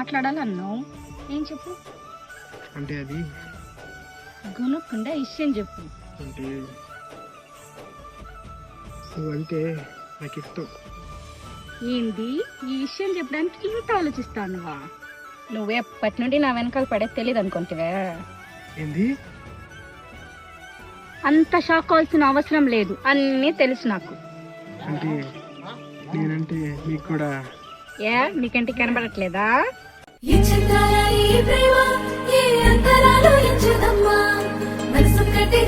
మాట్లాడాలన్నావు. ఏం చెప్పు? అంటే అది గునుక్కుండా విషయం చెప్పు. అంటే నువ్వంటే నాకు ఇష్టం. ఏంటి ఈ విషయం చెప్పడానికి ఇంత ఆలోచిస్తానువా? నువ్వు ఎప్పటి నుండి నా వెనకాల పడేది తెలియదు అనుకుంటువే. ఏంది? అంత షాక్ అవ్వాల్సిన అవసరం లేదు, అన్నీ తెలుసు నాకు. అంటే నేనంటే నీకు కూడా ఏ నీకంటే కనబడట్లేదా?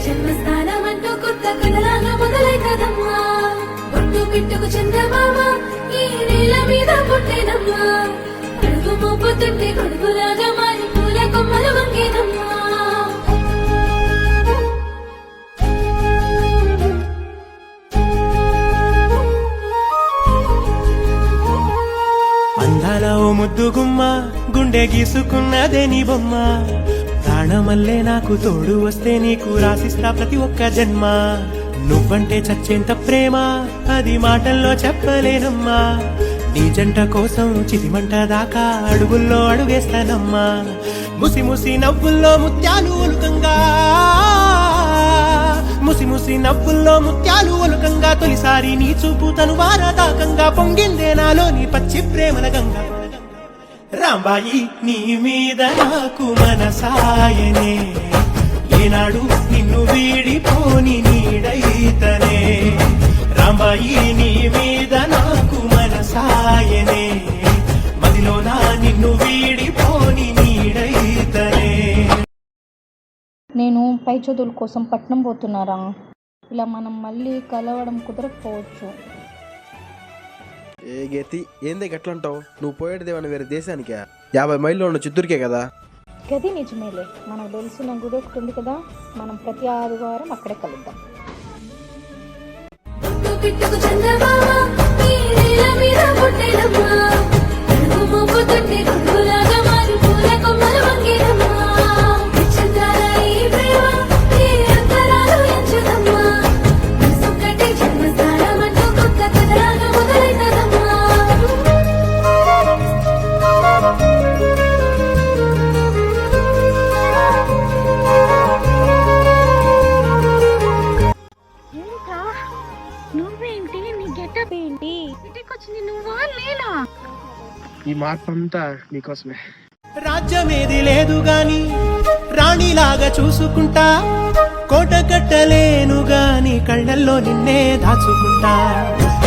జన్మస్థానమంటూ కొత్త కథలాగా మొదలైతదమ్మా. బొట్టు పిట్టుకు చందమామ ఈ నేల మీద పుట్టేనమ్మా. అడుగు మోపుతుంటే కొడుకులాగా మారి పూల కొమ్మలు వంగేనమ్మా. అందాల ఓ ముద్దు గుమ్మ గుండె గీసుకున్నదే నీ బొమ్మ. ప్రాణమల్లే నాకు తోడు వస్తే నీకు రాసిస్తా ప్రతి ఒక్క జన్మ. నువ్వంటే చచ్చేంత ప్రేమ అది మాటల్లో చెప్పలేనమ్మా. నీ జంట కోసం చితిమంట దాకా అడుగుల్లో అడుగేస్తానమ్మా. ముసి ముసి నవ్వుల్లో ముత్యాలు ఒలుకంగా, ముసి ముసి నవ్వుల్లో ముత్యాలు ఒలుకంగా తొలిసారి నీ చూపు తను వారదాకంగా పొంగిందే నాలో నీ పచ్చి ప్రేమల గంగా. రాంబాయి నీ మీద నాకు మనసాయనే, ఏనాడు నిన్ను వీడిపోని నీడైతనే. రాంబాయి నీ మీద నాకు మనసాయనే, మదిలోనా నిన్ను వీడిపోని నీడైతనే. నేను పై చదువుల కోసం పట్నం పోతున్నారా. ఇలా మనం మళ్ళీ కలవడం కుదరకపోవచ్చు. ఏ గతి ఏంది గట్లంటావు? నువ్వు పోయేదేమన్నా వేరే దేశానికే? 50 మైల్లో ఉన్న చిత్తూరుకే కదా. గది నిజమేలే, మనకు తెలిసిన గుడి ఒకటి ఉంది కదా, మనం ప్రతి ఆదివారం అక్కడే కలుద్దాం. బొట్టు పిట్టుకు చందమామ ఈ నేల మీద పుట్టేనమ్మా. అడుగు మోపుతుంటే కొడుకులాగా మారి పూల కొమ్మలు వంగేనమ్మా. చంద్రాల ఈ ప్రేమ ఈ అంతరాలు ఎంచుదమ్మా. మనసొక్కటే జన్మస్థానమంటూ కొత్త కథలాగా మొదలైతదమ్మా. ఏంట్రా నువ్వేంటి? నీ గెటప్ ఏంటి? ఇంటికి వచ్చింది నువ్వా నేనా? ఈ మార్పు అంతా నీకోసమే. రాజ్యమేది లేదు గాని రాణిలాగా చూసుకుంటా. కోట కట్టలేను గాని కళ్ళల్లో నిన్నే దాచుకుంటా.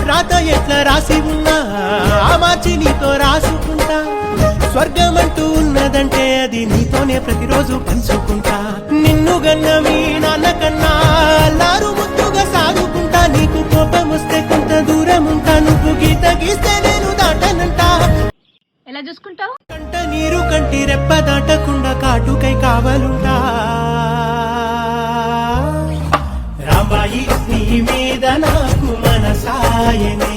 రాత ఎట్లా రాసి ఉన్నా ఆ మార్చి నీతో రాసుకుంటా. స్వర్గమంటూ ఉన్నదంటే అది నీతోనే ప్రతిరోజు పంచుకుంటా. నిన్ను గన్న మీ నాన్న కన్నా అల్లారు ముద్దుగా సాగుకుంటా. నీకు కోపం వస్తే కొంత దూరం ఉంటా. నువ్వు గీత గీస్తే నేను దాటనంటా. ఎలా చూసుకుంటావు? కంట నీరు కంటి రెప్ప దాటకుండా కాటుకై కావలుంటా. రాంబాయి నీ మీద నాకు మనసాయనే,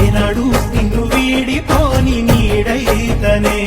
ఏనాడు నిన్ను వీడిపోని నీడైతనే.